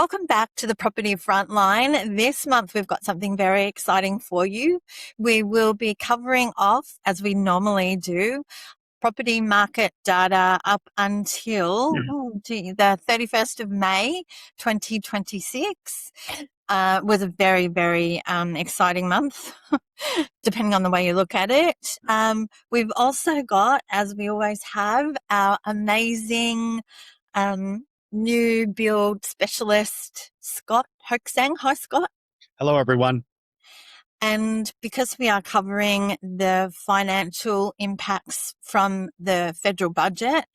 Welcome back to the Property Frontline. This month we've got something very exciting for you. We will be covering off, as we normally do, property market data up until the 31st of May 2026. Was a very, very exciting month, depending on the way you look at it. We've also got, as we always have, our amazing new build specialist, Scott Hochgesang. Hi, Scott. Hello, everyone. And because we are covering the financial impacts from the federal budget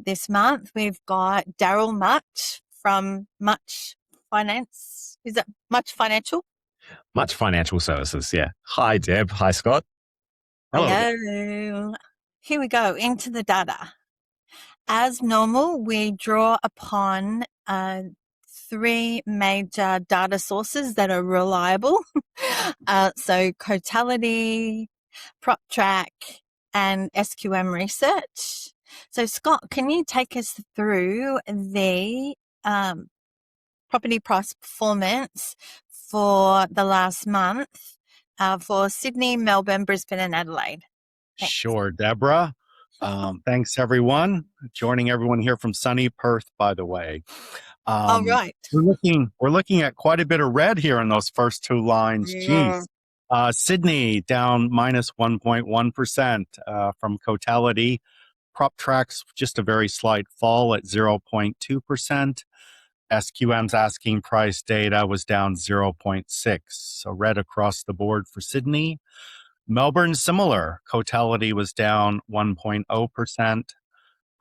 this month, we've got Daryl Mutch from Mutch Finance. Is it Mutch Financial? Mutch Financial Services, yeah. Hi, Deb. Hi, Scott. Hello. Here we go, into the data. As normal, we draw upon three major data sources that are reliable. So Cotality, PropTrack, and SQM Research. So Scott, can you take us through the property price performance for the last month for Sydney, Melbourne, Brisbane, and Adelaide? Thanks. Sure, Debra. Thanks, everyone. Joining everyone here from sunny Perth, by the way. All right. We're looking at quite a bit of red here in those first two lines. Yeah. Geez. Sydney down minus 1.1% from Cotality. PropTrack's just a very slight fall at 0.2%. SQM's asking price data was down 0.6%. So red across the board for Sydney. Melbourne, similar. Cotality was down 1.0%.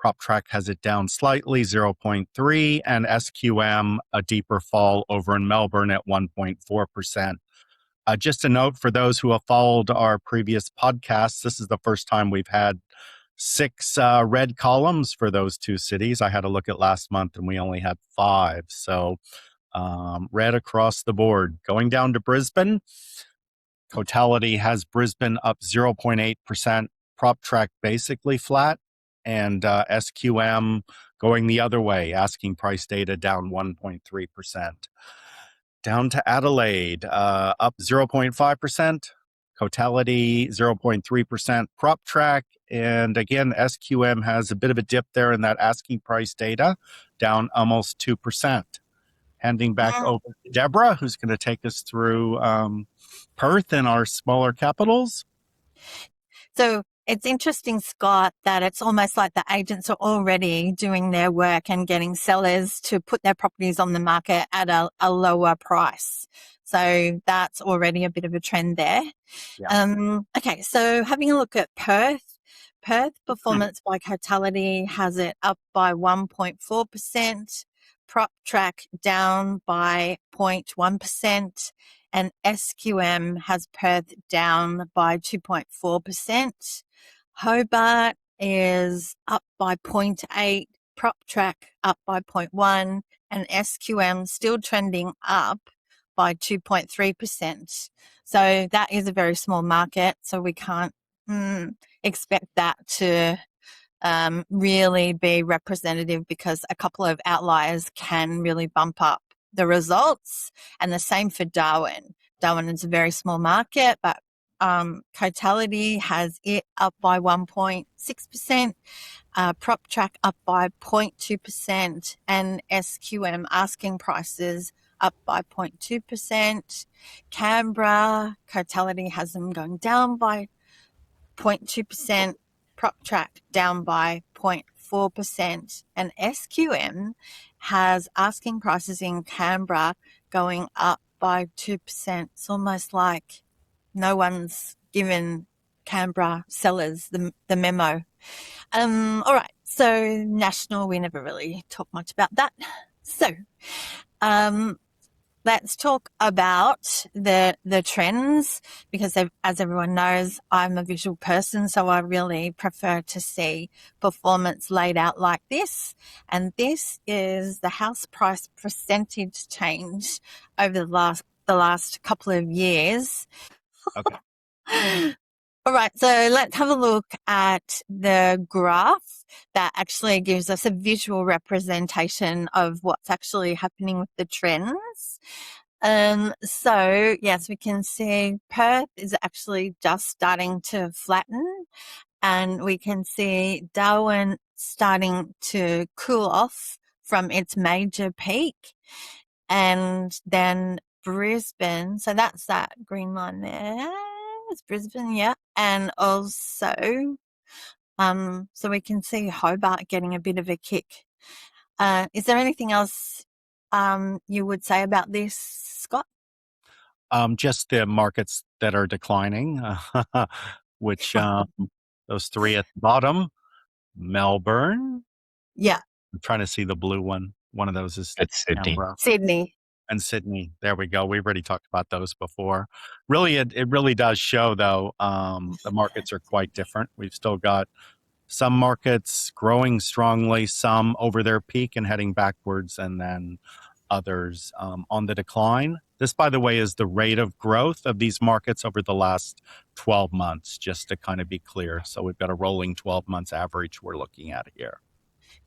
PropTrack has it down slightly, 0.3%, and SQM, a deeper fall over in Melbourne at 1.4%. Just a note for those who have followed our previous podcasts, this is the first time we've had 6 red columns for those two cities. I had a look at last month and we only had 5. So red across the board. Going down to Brisbane, Cotality has Brisbane up 0.8%, PropTrack basically flat, and SQM going the other way, asking price data down 1.3%. Down to Adelaide, up 0.5%, Cotality 0.3%, PropTrack, and again, SQM has a bit of a dip there in that asking price data, down almost 2%. Handing back over to Debra, who's going to take us through Perth and our smaller capitals. So it's interesting, Scott, that it's almost like the agents are already doing their work and getting sellers to put their properties on the market at a lower price. So that's already a bit of a trend there. Yeah. Okay, so having a look at Perth. Perth performance by Cotality has it up by 1.4%. PropTrack down by 0.1%, and SQM has Perth down by 2.4%. Hobart is up by 0.8%, PropTrack up by 0.1%, and SQM still trending up by 2.3%. So that is a very small market, so we can't expect that to really be representative, because a couple of outliers can really bump up the results. And the same for Darwin. Darwin is a very small market, but Cotality has it up by 1.6%, PropTrack up by 0.2%, and SQM asking prices up by 0.2%. Canberra, Cotality has them going down by 0.2%, PropTrack down by 0.4%, and SQM has asking prices in Canberra going up by 2%. It's almost like no one's given Canberra sellers the memo. All right, so national, we never really talk much about that. So let's talk about the trends, because as everyone knows, I'm a visual person, so I really prefer to see performance laid out like this. And this is the house price percentage change over the last couple of years. Okay. All right, so let's have a look at the graph that actually gives us a visual representation of what's actually happening with the trends. So yes, we can see Perth is actually just starting to flatten, and we can see Darwin starting to cool off from its major peak, and then Brisbane. So that's that green line there. It's Brisbane, yeah. And also, so we can see Hobart getting a bit of a kick. Is there anything else you would say about this, Scott? Just the markets that are declining, which those three at the bottom, Melbourne. Yeah, I'm trying to see the blue one. One of those is It's Sydney. Canberra Sydney. and Sydney. There we go. We've already talked about those before. Really, it really does show, though, the markets are quite different. We've still got some markets growing strongly, some over their peak and heading backwards, and then others on the decline. This, by the way, is the rate of growth of these markets over the last 12 months, just to kind of be clear. So we've got a rolling 12 months average we're looking at here.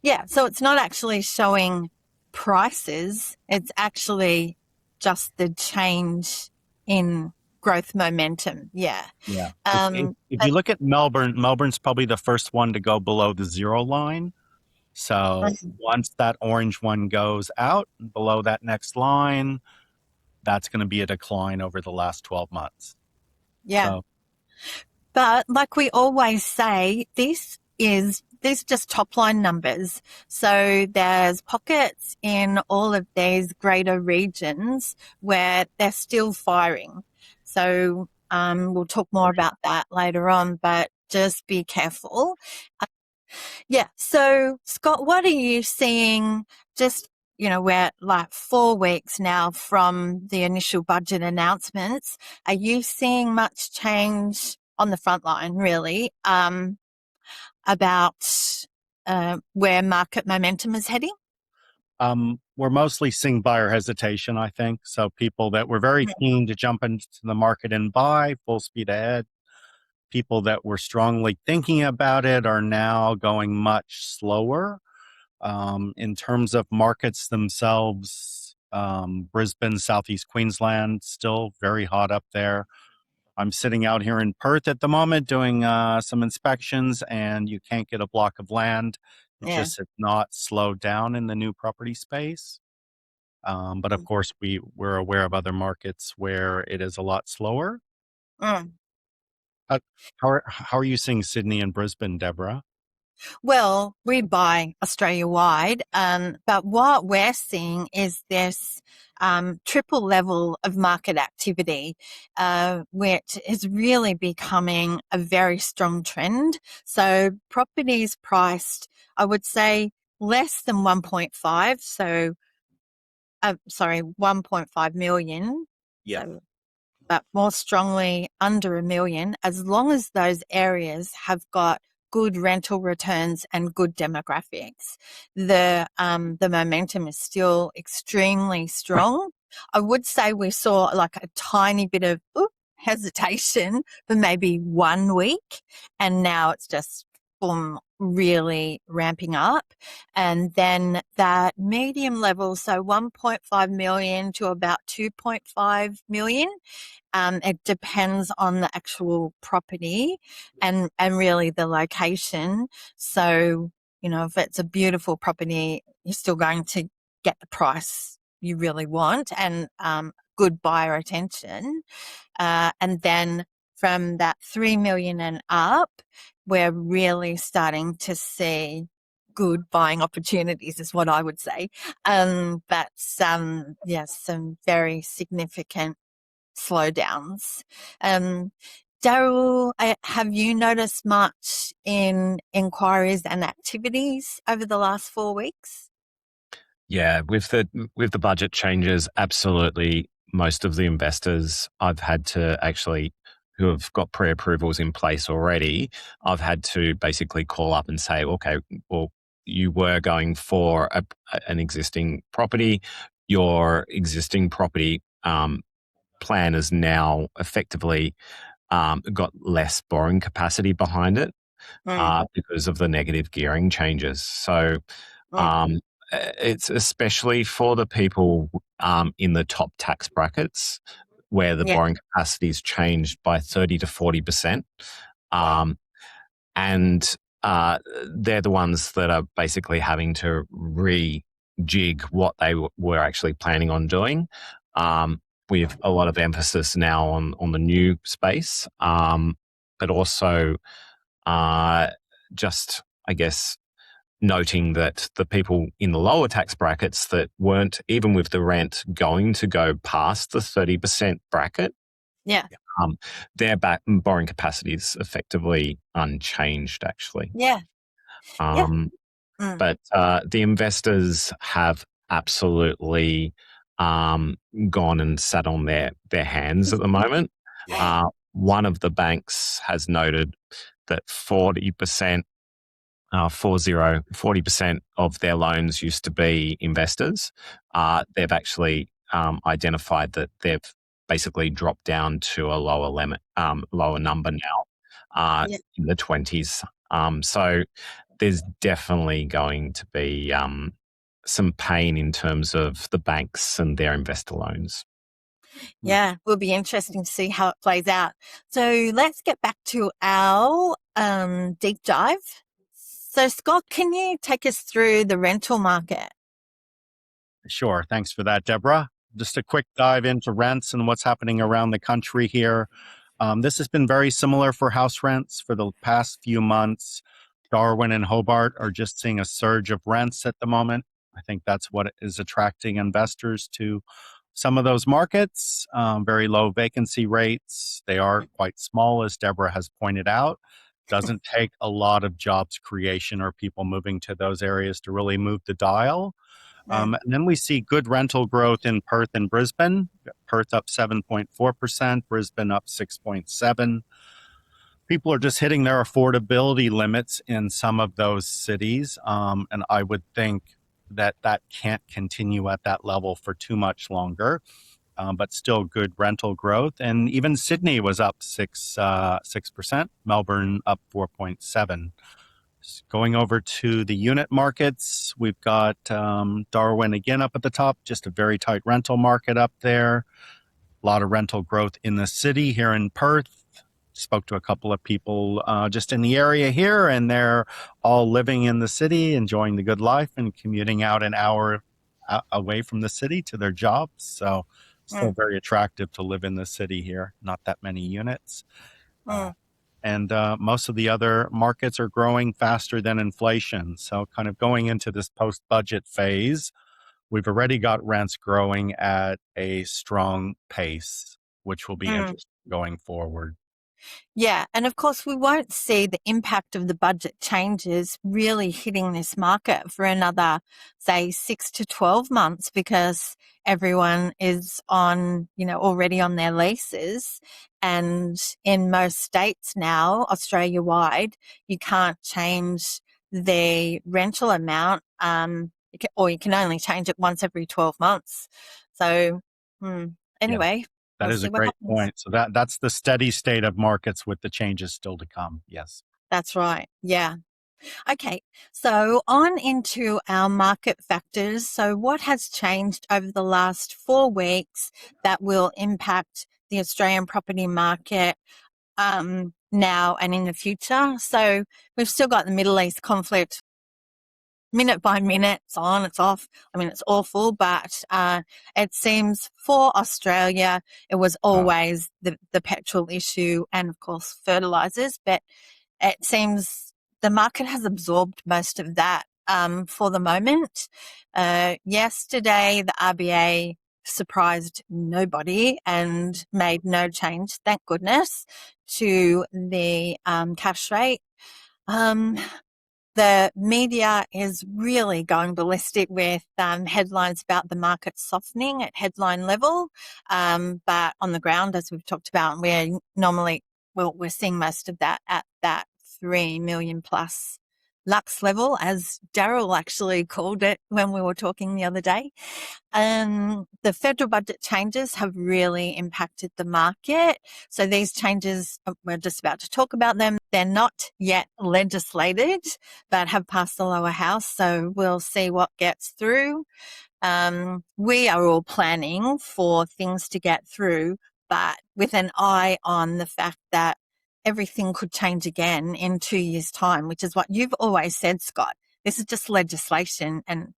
Yeah, so it's not actually showing prices, it's actually just the change in growth momentum. Yeah. Yeah. If But you look at Melbourne, Melbourne's probably the first one to go below the zero line. So once that orange one goes out below that next line, that's going to be a decline over the last 12 months. yeah. So, But like we always say, these are just top line numbers. So there's pockets in all of these greater regions where they're still firing. So we'll talk more about that later on, but just be careful. Yeah. So Scott, what are you seeing just, we're like 4 weeks now from the initial budget announcements. Are you seeing much change on the front line, really, about where market momentum is heading? we're mostly seeing buyer hesitation, I think. So people that were very keen to jump into the market and buy full speed ahead, people that were strongly thinking about it are now going much slower. In terms of markets themselves, Brisbane, Southeast Queensland, still very hot up there. I'm sitting out here in Perth at the moment doing some inspections, and you can't get a block of land. It Yeah. just has not slowed down in the new property space. But of course, we're aware of other markets where it is a lot slower. Mm. How are you seeing Sydney and Brisbane, Deborah? Well, we buy Australia wide, but what we're seeing is this triple level of market activity, which is really becoming a very strong trend. So properties priced, I would say, less than 1.5. So, sorry, 1.5 million. Yeah. So, but more strongly under $1 million, as long as those areas have got good rental returns and good demographics. The momentum is still extremely strong. I would say we saw like a tiny bit of hesitation for maybe 1 week, and now it's just boom, really ramping up. And then that medium level, so 1.5 million to about 2.5 million. It depends on the actual property and really the location. So, if it's a beautiful property, you're still going to get the price you really want and good buyer attention. And then from that 3 million and up, we're really starting to see good buying opportunities is what I would say. That's, yes, some very significant slowdowns. Daryl, have you noticed much in inquiries and activities over the last 4 weeks? Yeah, with the budget changes, absolutely. Most of the investors I've had to actually, who have got pre-approvals in place already, I've had to basically call up and say, okay, well, you were going for an existing property. Your existing property plan is now effectively got less borrowing capacity behind it because of the negative gearing changes. So it's especially for the people in the top tax brackets where the borrowing capacity is changed by 30 to 40%. And they're the ones that are basically having to rejig what they were actually planning on doing, with a lot of emphasis now on the new space, but also just, I guess, noting that the people in the lower tax brackets that weren't, even with the rent, going to go past the 30% bracket, their borrowing capacity is effectively unchanged, actually. But the investors have absolutely gone and sat on their hands at the moment. One of the banks has noted that 40% of their loans used to be investors. They've actually identified that they've basically dropped down to a lower limit, lower number now, in the 20s. So there's definitely going to be some pain in terms of the banks and their investor loans. Yeah, will be interesting to see how it plays out. So let's get back to our deep dive. So Scott, can you take us through the rental market? Sure. Thanks for that, Debra. Just a quick dive into rents and what's happening around the country here. This has been very similar for house rents for the past few months. Darwin and Hobart are just seeing a surge of rents at the moment. I think that's what is attracting investors to some of those markets. Very low vacancy rates. They are quite small, as Debra has pointed out. Doesn't take a lot of jobs creation or people moving to those areas to really move the dial. And then we see good rental growth in Perth and Brisbane. Perth up 7.4%, Brisbane up 6.7%. People are just hitting their affordability limits in some of those cities. And I would think that can't continue at that level for too much longer. But still good rental growth. And even Sydney was up 6%, Melbourne up 4.7%. Going over to the unit markets, we've got Darwin again up at the top, just a very tight rental market up there. A lot of rental growth in the city here in Perth. Spoke to a couple of people just in the area here, and they're all living in the city, enjoying the good life and commuting out an hour away from the city to their jobs. So still very attractive to live in the city here. Not that many units. And most of the other markets are growing faster than inflation. So kind of going into this post-budget phase, we've already got rents growing at a strong pace, which will be interesting going forward. Yeah, and of course we won't see the impact of the budget changes really hitting this market for another, say, 6 to 12 months because everyone is on, already on their leases. And in most states now, Australia-wide, you can't change the rental amount, or you can only change it once every 12 months. So anyway. That is a great point. So that's the steady state of markets with the changes still to come. Yes. That's right. Yeah. Okay. So on into our market factors. So what has changed over the last 4 weeks that will impact the Australian property market now and in the future? So we've still got the Middle East conflict. Minute by minute, it's on, it's off. I mean, it's awful, but it seems for Australia, it was always the petrol issue and, of course, fertilizers. But it seems the market has absorbed most of that for the moment. Yesterday, the RBA surprised nobody and made no change, thank goodness, to the cash rate. The media is really going ballistic with headlines about the market softening at headline level. But on the ground, as we've talked about, we're seeing most of that at that 3 million plus lux level, as Daryl actually called it when we were talking the other day. The federal budget changes have really impacted the market. So these changes, we're just about to talk about them. They're not yet legislated, but have passed the lower house. So we'll see what gets through. We are all planning for things to get through, but with an eye on the fact that everything could change again in 2 years' time, which is what you've always said, Scott. This is just legislation and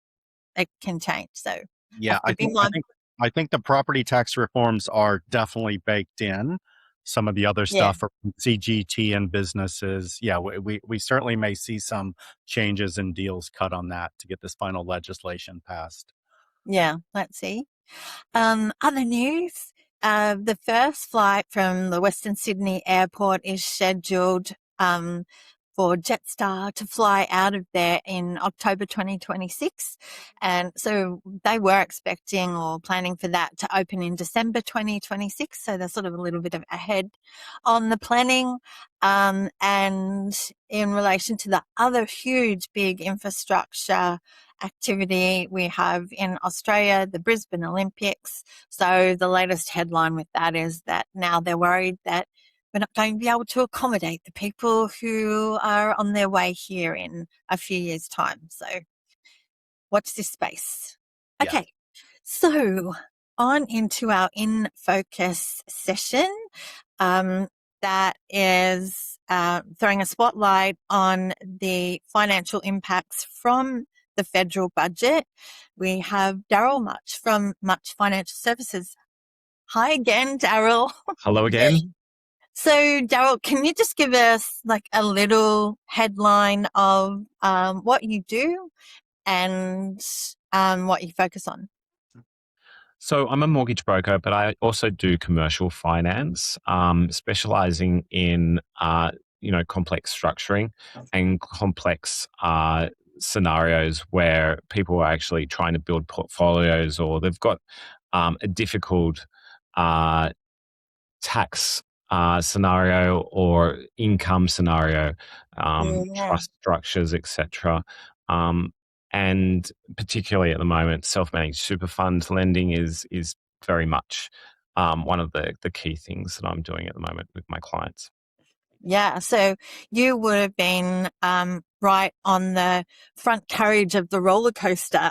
it can change. So Yeah, have to be mindful. I think the property tax reforms are definitely baked in. Some of the other Yeah. stuff, CGT and businesses, yeah, we certainly may see some changes and deals cut on that to get this final legislation passed. Yeah, let's see. Other news, the first flight from the Western Sydney airport is scheduled for Jetstar to fly out of there in October 2026. And so they were expecting or planning for that to open in December 2026. So they're sort of a little bit ahead on the planning. And in relation to the other huge big infrastructure activity we have in Australia, the Brisbane Olympics. So the latest headline with that is that now they're worried that we're not going to be able to accommodate the people who are on their way here in a few years' time. So watch this space. Yeah. Okay, so on into our in focus session. That is throwing a spotlight on the financial impacts from the federal budget. We have Daryl Mutch from Mutch Financial Services. Hi again, Daryl. Hello again. So, Daryl, can you just give us like a little headline of what you do and what you focus on? So I'm a mortgage broker, but I also do commercial finance, specializing in complex structuring and complex scenarios where people are actually trying to build portfolios or they've got a difficult tax scenario or income scenario, trust structures, etc. And particularly at the moment, self-managed super fund lending is very much one of the key things that I'm doing at the moment with my clients. Yeah, so you would have been right on the front carriage of the roller coaster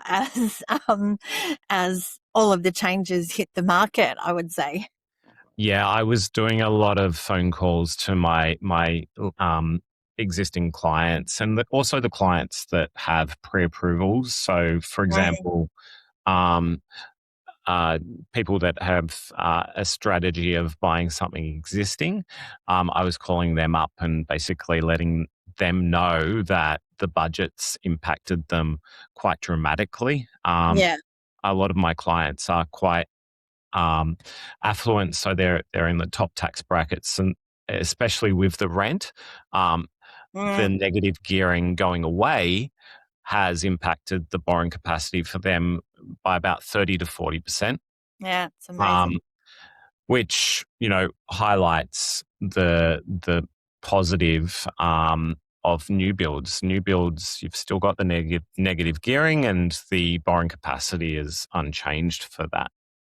as all of the changes hit the market, I would say. Yeah, I was doing a lot of phone calls to my existing clients and also the clients that have pre-approvals. So, for example, um, people that have a strategy of buying something existing, I was calling them up and basically letting them know that the budget's impacted them quite dramatically. Yeah. A lot of my clients are quite affluent, so they're in the top tax brackets, and especially with the rent, the negative gearing going away has impacted the borrowing capacity for them by about 30 to 40%. Yeah, it's amazing. Which highlights the positive of new builds. New builds, you've still got the negative gearing, and the borrowing capacity is unchanged for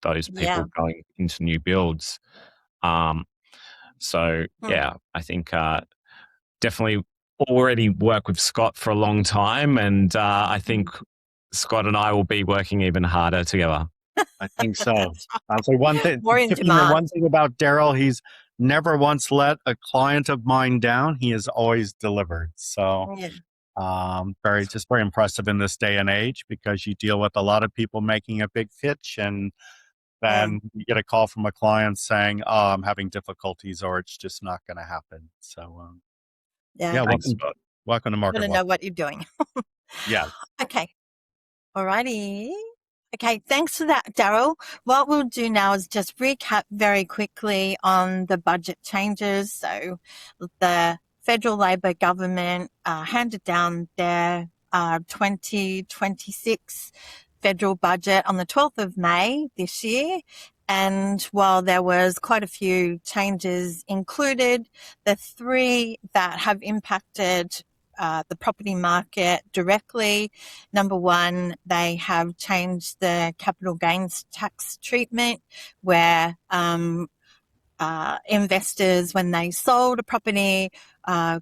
those people going into new builds. So I think definitely already work with Scott for a long time, and I think Scott and I will be working even harder together. I think so. I'll say one thing. More in demand. One thing about Daryl, he's never once let a client of mine down. He has always delivered. So, very impressive in this day and age, because you deal with a lot of people making a big pitch, and then you get a call from a client saying, "Oh, I'm having difficulties," or "It's just not going to happen." So, welcome to Market. Got to know what you're doing. Yeah. Okay. Alrighty. Okay, thanks for that, Daryl. What we'll do now is just recap very quickly on the budget changes. So the federal Labor government handed down their 2026 federal budget on the 12th of May this year. And while there was quite a few changes included, the three that have impacted the property market directly. Number one, they have changed the capital gains tax treatment where investors, when they sold a property,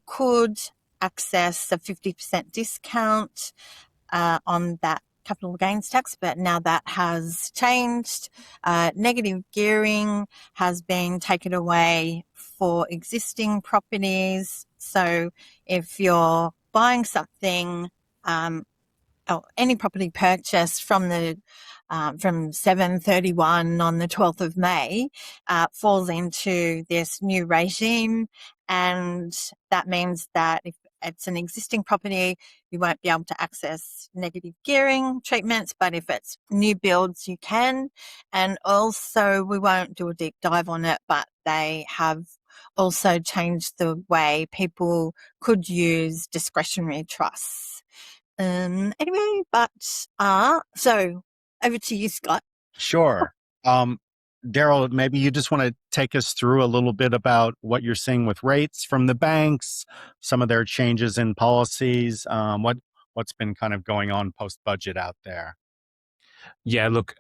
could access a 50% discount on that capital gains tax, but now that has changed. Negative gearing has been taken away for existing properties. So if you're buying something, or any property purchased from the from 7/31 on the 12th of May falls into this new regime, and that means that if it's an existing property, you won't be able to access negative gearing treatments, but if it's new builds, you can. And also, we won't do a deep dive on it, but they have also changed the way people could use discretionary trusts. Anyway, but so over to you, Scott. Sure. Daryl, maybe you just want to take us through a little bit about what you're seeing with rates from the banks, some of their changes in policies, what's been kind of going on post-budget out there. Yeah, look,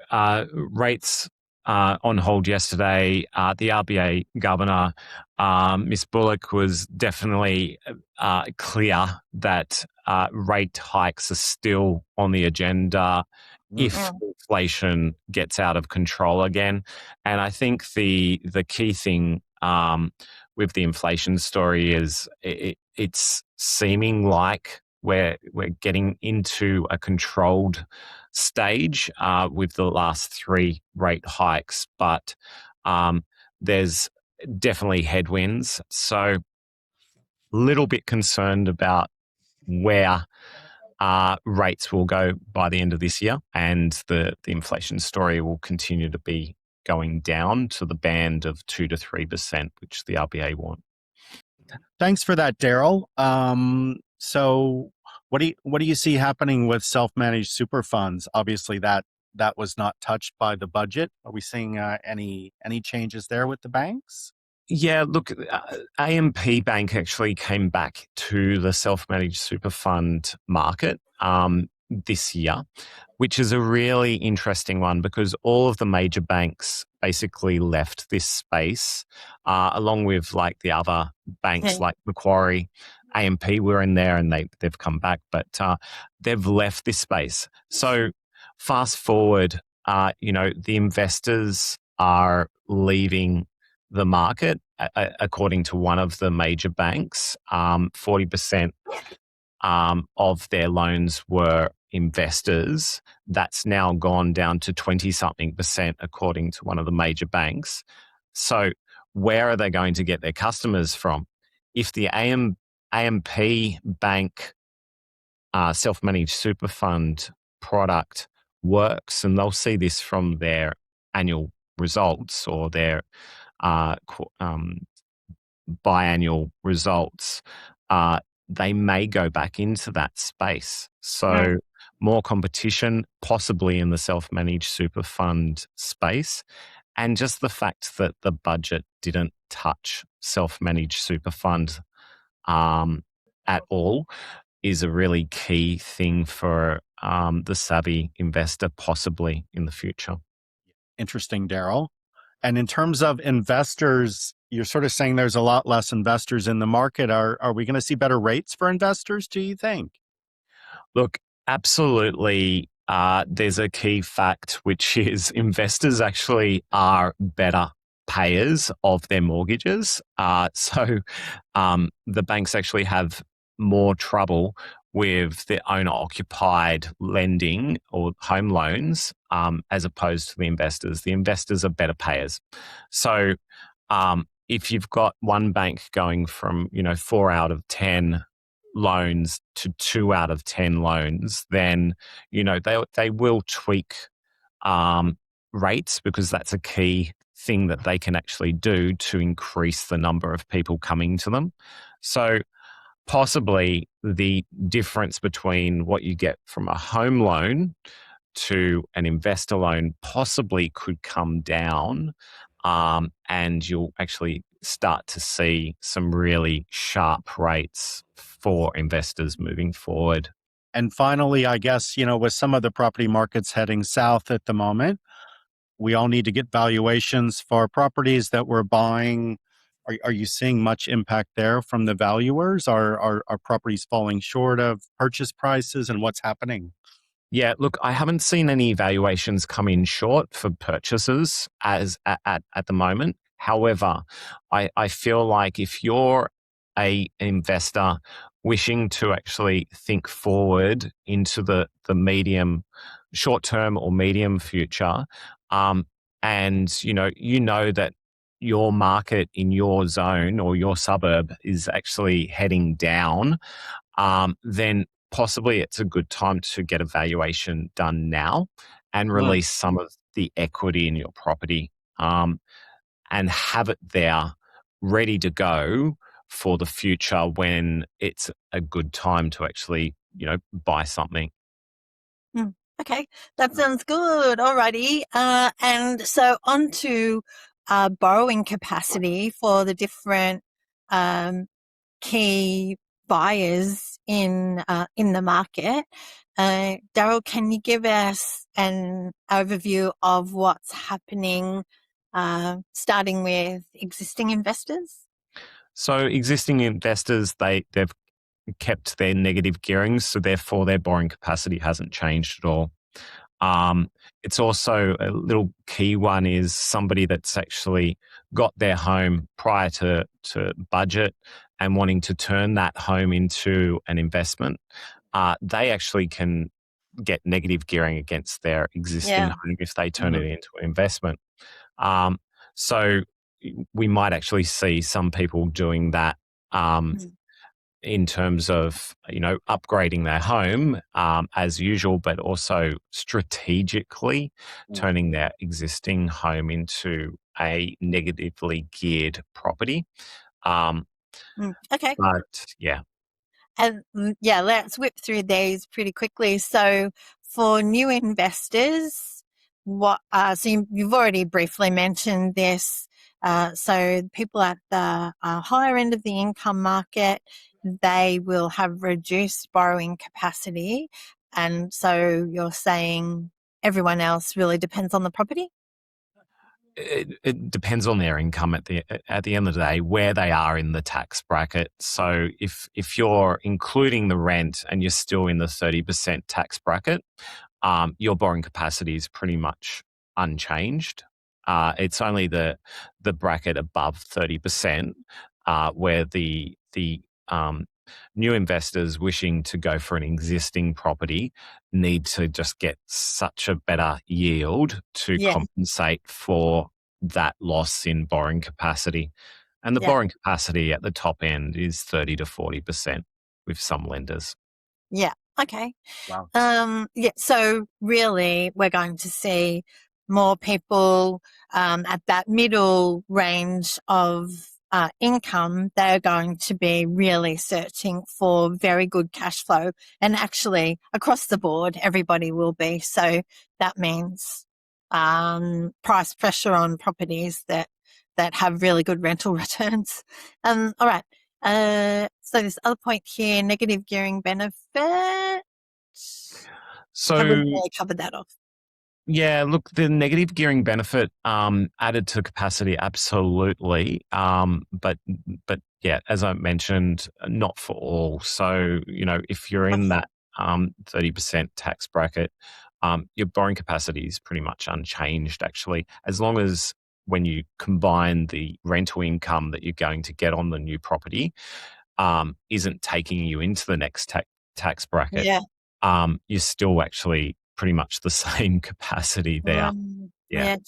rates on hold yesterday. The RBA governor, Miss Bullock, was definitely clear that rate hikes are still on the agenda if inflation gets out of control again. And I think the key thing with the inflation story is it's seeming like we're getting into a controlled stage with the last 3 rate hikes, but there's definitely headwinds. So a little bit concerned about where rates will go by the end of this year, and the inflation story will continue to be going down to the band of 2 to 3%, which the RBA want. Thanks for that, Daryl. So what do you see happening with self-managed super funds? Obviously, that was not touched by the budget. Are we seeing any changes there with the banks? Yeah, look, AMP Bank actually came back to the self-managed super fund market this year, which is a really interesting one because all of the major banks basically left this space, along with like the other banks like Macquarie. AMP were in there and they've come back, but they've left this space. So fast forward, the investors are leaving the market, according to one of the major banks. 40% of their loans were investors. That's now gone down to 20-something%, according to one of the major banks. So where are they going to get their customers from? If the AMP Bank self-managed super fund product works, and they'll see this from their annual results or their biannual results, they may go back into that space. So more competition, possibly in the self-managed super fund space. And just the fact that the budget didn't touch self-managed super fund at all is a really key thing for the savvy investor, possibly in the future. Interesting, Daryl. And in terms of investors, you're sort of saying there's a lot less investors in the market. Are we going to see better rates for investors, do you think? Look, absolutely. There's a key fact, which is investors actually are better payers of their mortgages. So the banks actually have more trouble with the owner-occupied lending or home loans as opposed to the investors. The investors are better payers. So if you've got one bank going from 4 out of 10 loans to 2 out of 10 loans, then they will tweak rates, because that's a key thing that they can actually do to increase the number of people coming to them. So possibly the difference between what you get from a home loan to an investor loan possibly could come down, and you'll actually start to see some really sharp rates for investors moving forward. And finally, I guess, with some of the property markets heading south at the moment, we all need to get valuations for properties that we're buying. Are you seeing much impact there from the valuers? Are properties falling short of purchase prices, and what's happening? Yeah, look, I haven't seen any valuations come in short for purchasers as at the moment. However, I feel like if you're a investor wishing to actually think forward into the medium, short term or medium future, and you know that your market in your zone or your suburb is actually heading down, then possibly it's a good time to get a valuation done now and release some of the equity in your property, and have it there ready to go for the future when it's a good time to actually, buy something. Okay, that sounds good. Alrighty. And so on to borrowing capacity for the different key buyers in the market. Daryl, can you give us an overview of what's happening, starting with existing investors? So existing investors, they've kept their negative gearing, so therefore their borrowing capacity hasn't changed at all. It's also a little key one is somebody that's actually got their home prior to budget and wanting to turn that home into an investment. They actually can get negative gearing against their existing home if they turn it into an investment. So we might actually see some people doing that, in terms of, upgrading their home as usual, but also strategically turning their existing home into a negatively geared property. Okay. But yeah. And let's whip through these pretty quickly. So for new investors, you've already briefly mentioned this. So people at the higher end of the income market, they will have reduced borrowing capacity. And so you're saying everyone else really depends on the property? It depends on their income at the end of the day, where they are in the tax bracket. So if you're including the rent and you're still in the 30% tax bracket, your borrowing capacity is pretty much unchanged. It's only the bracket above 30%, where the new investors wishing to go for an existing property need to just get such a better yield to compensate for that loss in borrowing capacity. And the borrowing capacity at the top end is 30 to 40% with some lenders. Yeah. Okay. Wow. So really we're going to see more people at that middle range of income. They're going to be really searching for very good cash flow, and actually across the board everybody will be. So that means price pressure on properties that have really good rental returns. All right. So this other point here, negative gearing benefit. So have we really covered that off? Yeah, look, the negative gearing benefit added to capacity, absolutely. But yeah, as I mentioned, not for all. So, if you're in that 30% tax bracket, your borrowing capacity is pretty much unchanged, actually, as long as when you combine the rental income that you're going to get on the new property isn't taking you into the next tax bracket, you're still actually pretty much the same capacity there.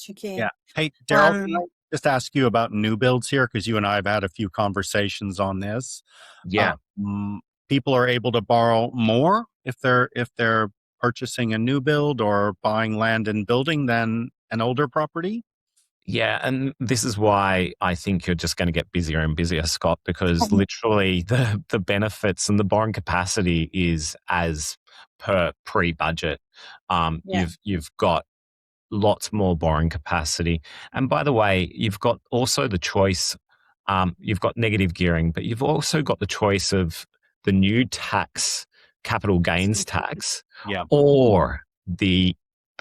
Tricky. Yeah. Hey, Daryl, can I just ask you about new builds here? Because you and I have had a few conversations on this. Yeah. People are able to borrow more if they're purchasing a new build or buying land and building than an older property. Yeah, and this is why I think you're just going to get busier and busier, Scott, because literally the benefits and the borrowing capacity is as per pre-budget. You've got lots more borrowing capacity. And by the way, you've got also the choice, you've got negative gearing, but you've also got the choice of the new tax, capital gains tax, Yeah. or the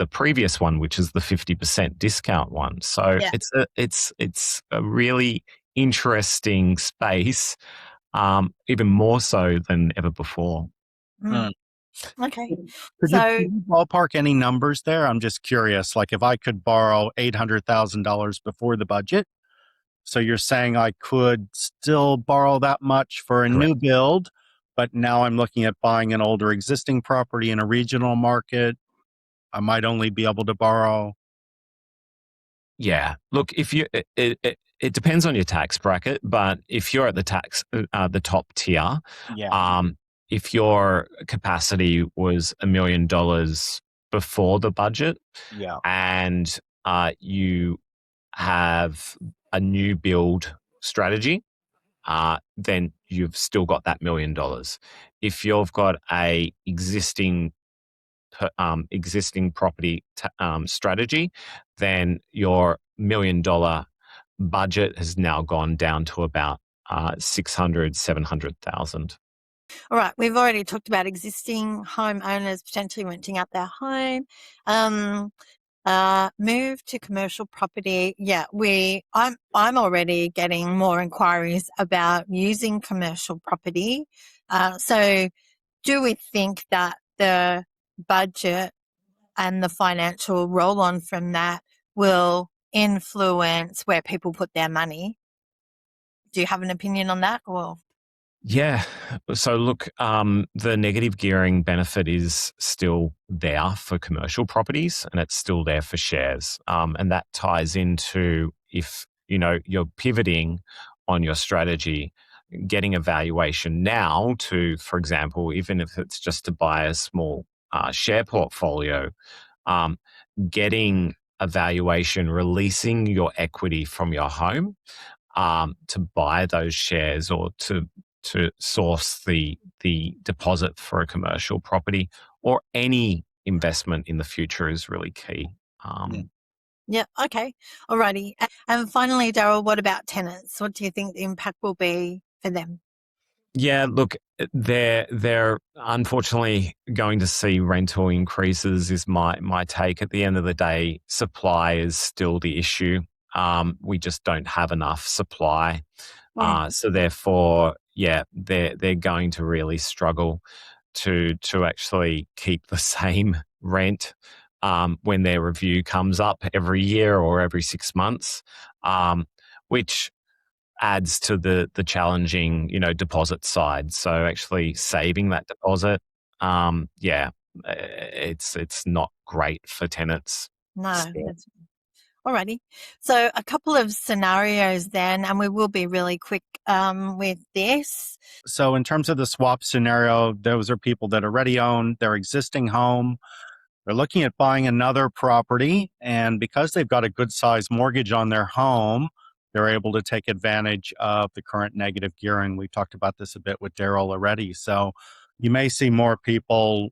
previous one, which is the 50% discount one. So Yeah. it's a really interesting space, even more so than ever before. Mm. Okay. Could So you ballpark any numbers there? I'm just curious. Like if I could borrow $800,000 before the budget, so you're saying I could still borrow that much for a Correct. new build, but now I'm looking at buying an older existing property in a regional market. I might only be able to borrow. Yeah. Look, if you it depends on your tax bracket, but if you're at the top tier, Yeah. if your capacity was $1 million before the budget, Yeah. and you have a new build strategy, then you've still got that $1 million. If you've got a existing property strategy, then your $1 million budget has now gone down to about 600, 700,000. all right, we've already talked about existing homeowners potentially renting out their home. Move to commercial property. Yeah, I'm already getting more inquiries about using commercial property. So do we think that the budget and the financial roll on from that will influence where people put their money? Do you have an opinion on that? Or Yeah. So look, the negative gearing benefit is still there for commercial properties, and it's still there for shares. And that ties into, if you're pivoting on your strategy, getting a valuation now to, for example, even if it's just to buy a small share portfolio, getting a valuation, releasing your equity from your home to buy those shares, or to source the deposit for a commercial property or any investment in the future is really key. yeah, okay, alrighty. And finally, Daryl, what about tenants? What do you think the impact will be for them? Yeah, look, they're unfortunately going to see rental increases is my take. At the end of the day, supply is still the issue. We just don't have enough supply. So therefore, yeah, they're going to really struggle to actually keep the same rent when their review comes up every year or every 6 months, which adds to the challenging, deposit side. So actually saving that deposit, it's not great for tenants. No, Still. that's alrighty. So a couple of scenarios then, and we will be really quick with this. So in terms of the swap scenario, those are people that already own their existing home. They're looking at buying another property, and because they've got a good sized mortgage on their home, they're able to take advantage of the current negative gearing. We talked about this a bit with Daryl already. So you may see more people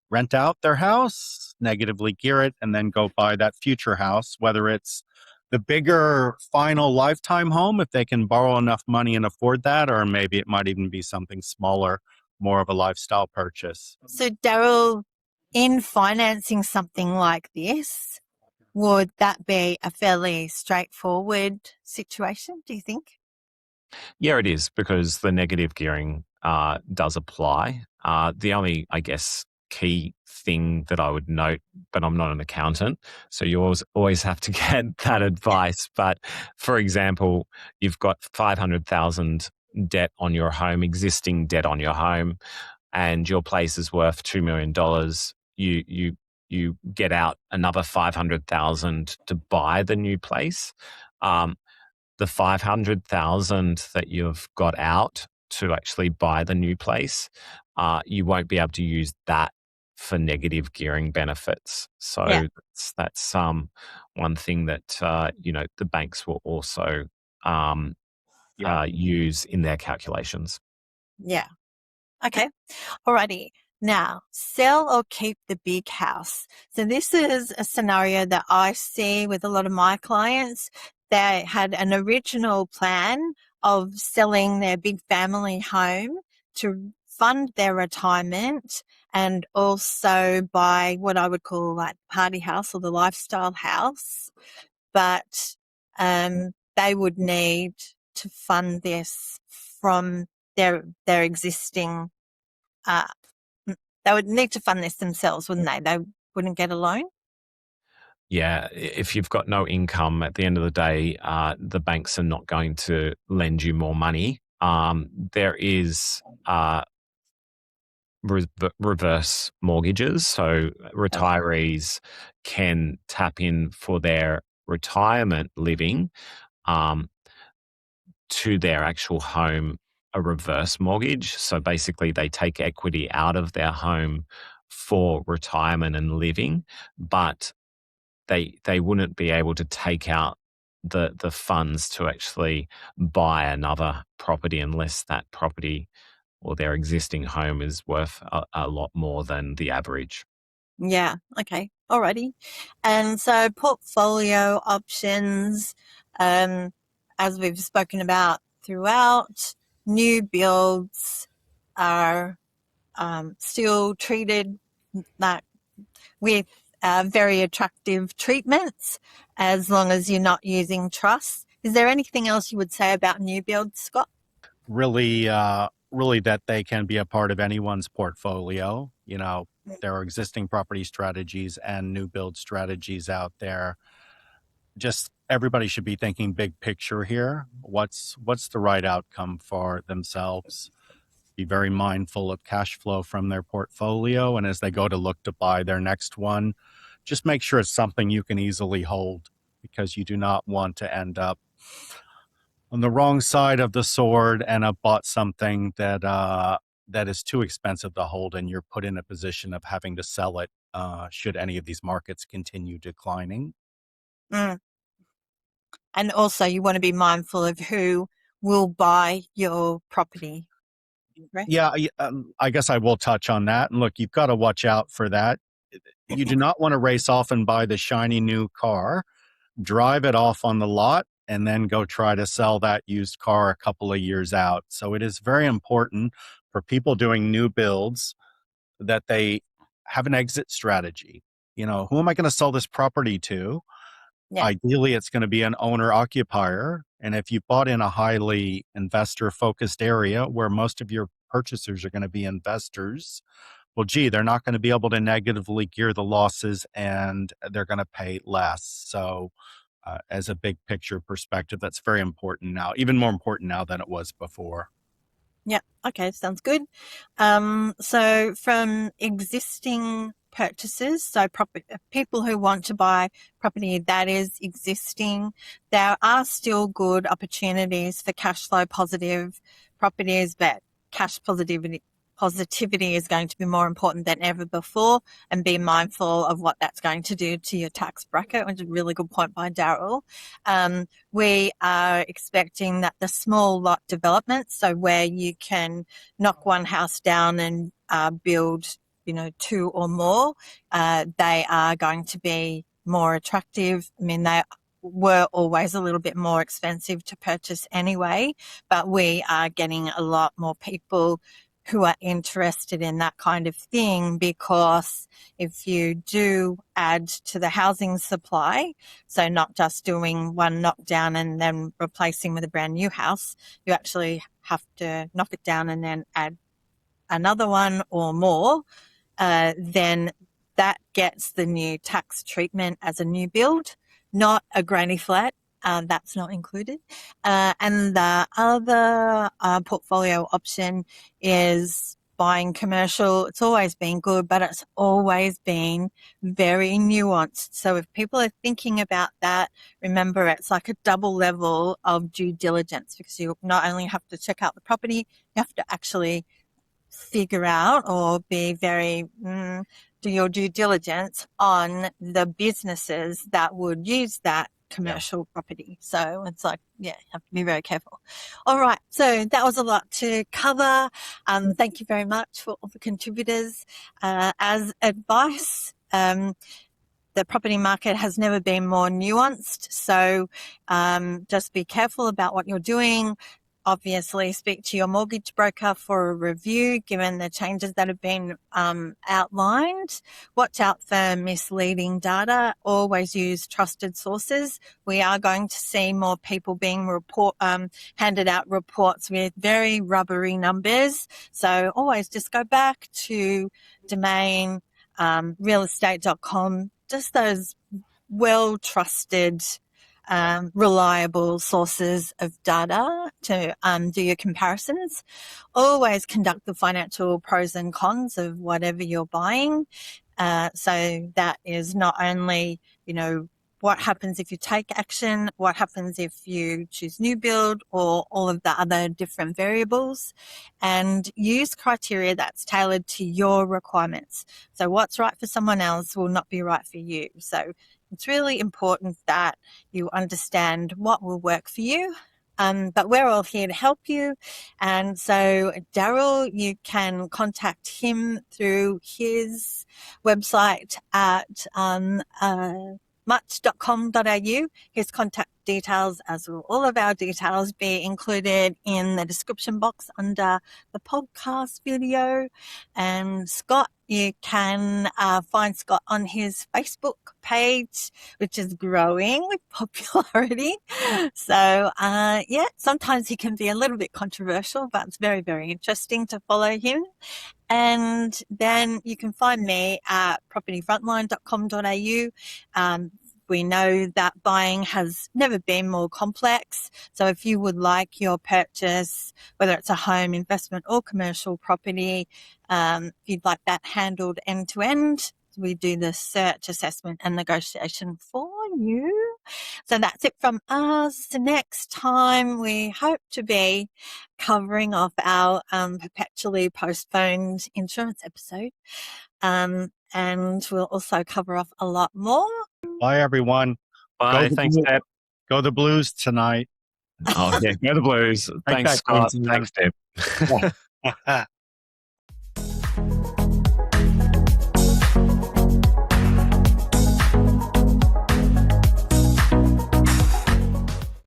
rent out their house, negatively gear it, and then go buy that future house, whether it's the bigger final lifetime home, if they can borrow enough money and afford that, or maybe it might even be something smaller, more of a lifestyle purchase. So Daryl, in financing something like this, would that be a fairly straightforward situation, do you think? Yeah, it is, because the negative gearing does apply. The only, I guess, key thing that I would note, but I'm not an accountant, so you always have to get that advice. But for example, you've got 500,000 debt on your home, existing debt on your home, and your place is worth $2 million. You get out another 500,000 to buy the new place. The 500,000 that you've got out to actually buy the new place, you won't be able to use that for negative gearing benefits. So Yeah. that's one thing that the banks will also use in their calculations. Yeah. Okay. Alrighty. Now, sell or keep the big house. So this is a scenario that I see with a lot of my clients. They had an original plan of selling their big family home to fund their retirement and also buy what I would call like party house or the lifestyle house, but they would need to fund this from their existing. They would need to fund this themselves, wouldn't they? They wouldn't get a loan. Yeah, if you've got no income at the end of the day, the banks are not going to lend you more money. There is reverse mortgages, so retirees can tap in for their retirement living to their actual home, a reverse mortgage. So basically, they take equity out of their home for retirement and living, but they wouldn't be able to take out the funds to actually buy another property unless that property or their existing home is worth a lot more than the average. Yeah. Okay. Alrighty. And so portfolio options, as we've spoken about throughout, new builds are still treated like with very attractive treatments as long as you're not using trusts. Is there anything else you would say about new builds, Scott? Really, really that they can be a part of anyone's portfolio. You know, there are existing property strategies and new build strategies out there. Just everybody should be thinking big picture here. What's the right outcome for themselves? Be very mindful of cash flow from their portfolio, and as they go to look to buy their next one, just make sure it's something you can easily hold, because you do not want to end up on the wrong side of the sword and have bought something that that is too expensive to hold, and you're put in a position of having to sell it should any of these markets continue declining. Mm. And also you want to be mindful of who will buy your property. Right? Yeah, I guess I will touch on that. And look, you've got to watch out for that. You do not want to race off and buy the shiny new car, drive it off on the lot, and then go try to sell that used car a couple of years out. So it is very important for people doing new builds that they have an exit strategy. You know, who am I going to sell this property to? Yeah. Ideally, it's going to be an owner occupier. And if you bought in a highly investor focused area where most of your purchasers are going to be investors, well, gee, they're not going to be able to negatively gear the losses and they're going to pay less. So, as a big picture perspective, that's very important now, even more important now than it was before. Yeah. Okay. Sounds good. So from existing purchases, so people who want to buy property that is existing, there are still good opportunities for cash flow positive properties, but cash positivity is going to be more important than ever before, and be mindful of what that's going to do to your tax bracket, which is a really good point by Daryl. We are expecting that the small lot developments, so where you can knock one house down and build, two or more, they are going to be more attractive. I mean, they were always a little bit more expensive to purchase anyway, but we are getting a lot more people who are interested in that kind of thing, because if you do add to the housing supply, so not just doing one knockdown and then replacing with a brand new house, you actually have to knock it down and then add another one or more, then that gets the new tax treatment as a new build, not a granny flat. That's not included. And the other portfolio option is buying commercial. It's always been good, but it's always been very nuanced. So if people are thinking about that, remember it's like a double level of due diligence, because you not only have to check out the property, you have to actually figure out or be very do your due diligence on the businesses that would use that commercial property. So it's like, you have to be very careful. All right. So that was a lot to cover. Thank you very much for all the contributors. As advice, the property market has never been more nuanced. So just be careful about what you're doing. obviously speak to your mortgage broker for a review, given the changes that have been outlined. Watch out for misleading data. Always use trusted sources. We are going to see more people being handed out reports with very rubbery numbers. So always just go back to Domain, realestate.com, just those well-trusted, reliable sources of data to do your comparisons. Always conduct the financial pros and cons of whatever you're buying. So that is not only, what happens if you take action, what happens if you choose new build, or all of the other different variables, and use criteria that's tailored to your requirements. So what's right for someone else will not be right for you. So it's really important that you understand what will work for you. But we're all here to help you. And so Daryl, you can contact him through his website at much.com.au. His contact details, as will all of our details, be included in the description box under the podcast video. And Scott, you can find Scott on his Facebook page, which is growing with popularity. So, sometimes he can be a little bit controversial, but it's very, very interesting to follow him. And then you can find me at propertyfrontline.com.au. We know that buying has never been more complex. So if you would like your purchase, whether it's a home, investment or commercial property, if you'd like that handled end to end, we do the search, assessment and negotiation for you. So that's it from us. Next time we hope to be covering off our perpetually postponed insurance episode. And we'll also cover off a lot more. Bye, everyone. Bye. Thanks, Deb. Go the Blues tonight. Oh, yeah. Go the Blues. Thanks, Scott. Thanks, Deb.